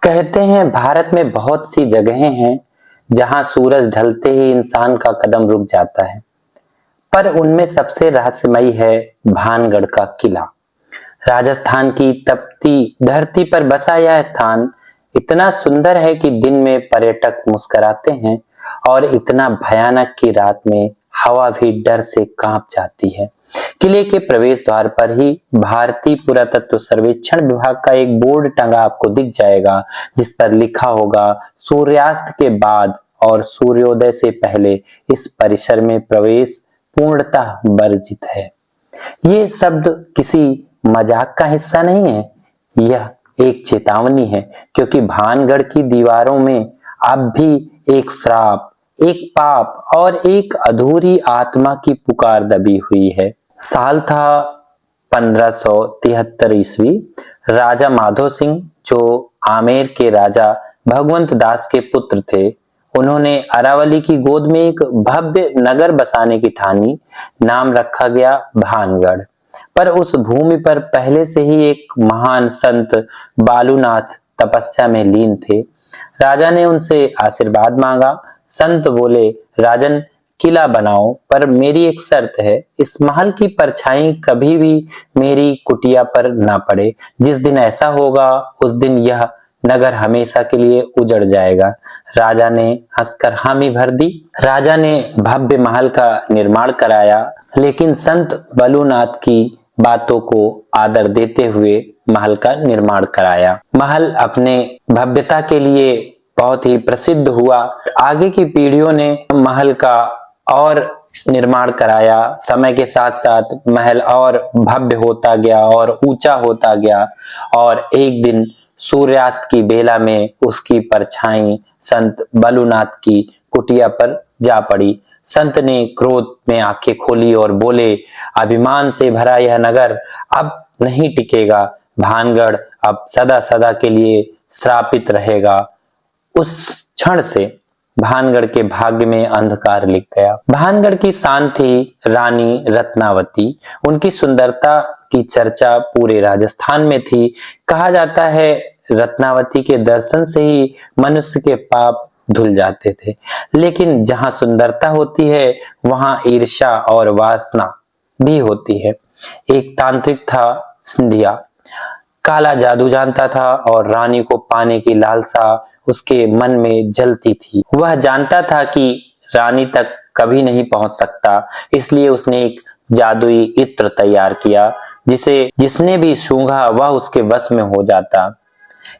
कहते हैं भारत में बहुत सी जगहें हैं जहां सूरज ढलते ही इंसान का कदम रुक जाता है। पर उनमें सबसे रहस्यमयी है भानगढ़ का किला। राजस्थान की तपती धरती पर बसा यह स्थान इतना सुंदर है कि दिन में पर्यटक मुस्कुराते हैं और इतना भयानक कि रात में हवा भी डर से कांप जाती है। किले के प्रवेश द्वार पर ही भारतीय पुरातत्व सर्वेक्षण विभाग का एक बोर्ड टंगा आपको दिख जाएगा, जिस पर लिखा होगा सूर्यास्त के बाद और सूर्योदय से पहले इस परिसर में प्रवेश पूर्णतः वर्जित है। ये शब्द किसी मजाक का हिस्सा नहीं है, यह एक चेतावनी है, क्योंकि भानगढ़ की दीवारों में अब भी एक श्राप, एक पाप और एक अधूरी आत्मा की पुकार दबी हुई है। साल था 1573 ईस्वी। राजा माधो सिंह, जो आमेर के राजा भगवंत दास के पुत्र थे, उन्होंने अरावली की गोद में एक भव्य नगर बसाने की ठानी। नाम रखा गया भानगढ़। पर उस भूमि पर पहले से ही एक महान संत बालूनाथ तपस्या में लीन थे। राजा ने उनसे आशीर्वाद मांगा। संत बोले, राजन, किला बनाओ, पर मेरी एक शर्त है, इस महल की परछाई कभी भी मेरी कुटिया पर ना पड़े। जिस दिन ऐसा होगा उस दिन यह नगर हमेशा के लिए उजड़ जाएगा। राजा ने हंसकर हामी भर दी। राजा ने भव्य महल का निर्माण कराया, लेकिन संत बलूनाथ की बातों को आदर देते हुए महल का निर्माण कराया। महल अपने भव्यता के लिए बहुत ही प्रसिद्ध हुआ। आगे की पीढ़ियों ने महल का और निर्माण कराया। समय के साथ साथ महल और भव्य होता गया और ऊंचा होता गया, और एक दिन सूर्यास्त की बेला में उसकी परछाई संत बलूनाथ की कुटिया पर जा पड़ी। संत ने क्रोध में आंखें खोली और बोले, अभिमान से भरा यह नगर अब नहीं टिकेगा। भानगढ़ अब सदा सदा के लिए श्रापित रहेगा। उस क्षण से भानगढ़ के भाग्य में अंधकार लिख गया। भानगढ़ की शान थी रानी रत्नावती। उनकी सुंदरता की चर्चा पूरे राजस्थान में थी। कहा जाता है रत्नावती के दर्शन से ही मनुष्य के पाप धुल जाते थे। लेकिन जहां सुंदरता होती है वहां ईर्ष्या और वासना भी होती है। एक तांत्रिक था सिंधिया, काला जादू जानता था और रानी को पाने की लालसा उसके मन में जलती थी। वह जानता था कि रानी तक कभी नहीं पहुंच सकता, इसलिए उसने एक जादुई इत्र तैयार किया, जिसने भी सूंघा वह उसके वश में हो जाता।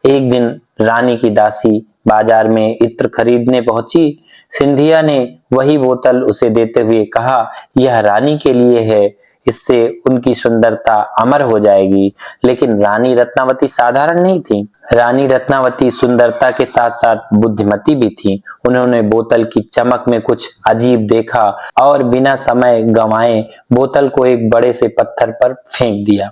एक दिन रानी की दासी बाजार में इत्र खरीदने पहुंची। सिंधिया ने वही बोतल उसे देते हुए कहा, यह रानी के लिए है, इससे उनकी सुंदरता अमर हो जाएगी। लेकिन रानी रत्नावती साधारण नहीं थी। रानी रत्नावती सुंदरता के साथ साथ बुद्धिमती भी थी। उन्होंने बोतल की चमक में कुछ अजीब देखा और बिना समय गंवाए बोतल को एक बड़े से पत्थर पर फेंक दिया।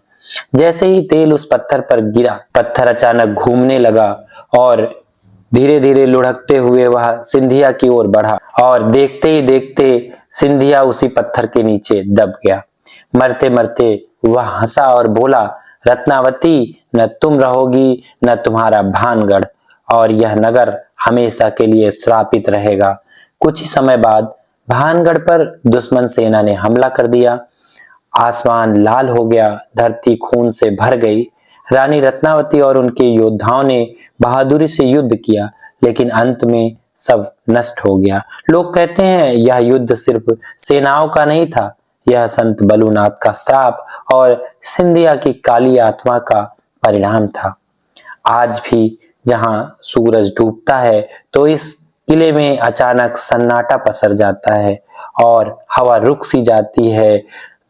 जैसे ही तेल उस पत्थर पर गिरा, पत्थर अचानक घूमने लगा और धीरे धीरे लुढ़कते हुए वह सिंधिया की ओर बढ़ा, और देखते ही देखते सिंधिया उसी पत्थर के नीचे दब गया। मरते मरते वह हंसा और बोला, रत्नावती, न तुम रहोगी न तुम्हारा भानगढ़, और यह नगर हमेशा के लिए श्रापित रहेगा। कुछ ही समय बाद भानगढ़ पर दुश्मन सेना ने हमला कर दिया। आसमान लाल हो गया, धरती खून से भर गई। रानी रत्नावती और उनके योद्धाओं ने बहादुरी से युद्ध किया, लेकिन अंत में सब नष्ट हो गया। लोग कहते हैं यह युद्ध सिर्फ सेनाओं का नहीं था, यह संत बलूनाथ का श्राप और सिंधिया की काली आत्मा का परिणाम था। आज भी जहां सूरज डूबता है तो इस किले में अचानक सन्नाटा पसर जाता है और हवा रुक सी जाती है।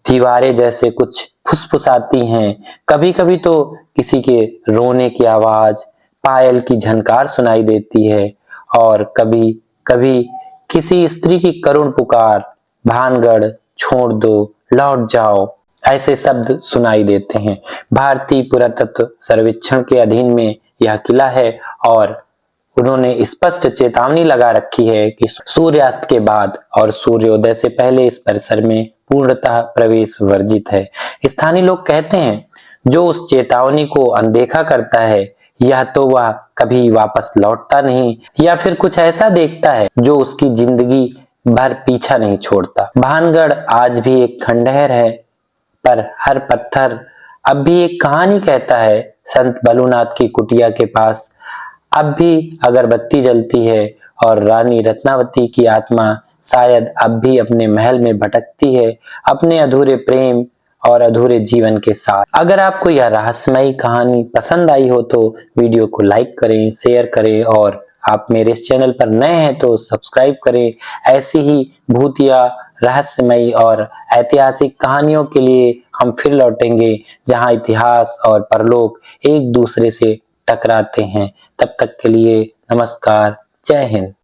दीवारें जैसे कुछ फुसफुसाती हैं। कभी कभी तो किसी के रोने की आवाज, पायल की झनकार सुनाई देती है, और कभी कभी किसी स्त्री की करुण पुकार, भानगढ़ छोड़ दो, लौट जाओ, ऐसे शब्द सुनाई देते हैं। भारतीय पुरातत्व सर्वेक्षण के अधीन में यह किला है, और उन्होंने स्पष्ट चेतावनी लगा रखी है कि सूर्यास्त के बाद और सूर्योदय से पहले इस परिसर में पूर्णतः प्रवेश वर्जित है। स्थानीय लोग कहते हैं जो उस चेतावनी को अनदेखा करता है यह तो वह कभी वापस लौटता नहीं या फिर कुछ ऐसा देखता है जो उसकी जिंदगी भर पीछा नहीं छोड़ता। भानगढ़ आज भी एक खंडहर है, पर हर पत्थर अब भी एक कहानी कहता है। संत बलुनाथ की कुटिया के पास अब भी अगरबत्ती जलती है और रानी रत्नावती की आत्मा शायद अब भी अपने महल में भटकती है, अपने अधूरे प्रेम और अधूरे जीवन के साथ। अगर आपको यह रहस्यमयी कहानी पसंद आई हो तो वीडियो को लाइक करें, शेयर करें और आप मेरे इस चैनल पर नए हैं तो सब्सक्राइब करें। ऐसी ही भूतिया, रहस्यमयी और ऐतिहासिक कहानियों के लिए हम फिर लौटेंगे, जहां इतिहास और परलोक एक दूसरे से टकराते हैं। तब तक के लिए नमस्कार, जय हिंद।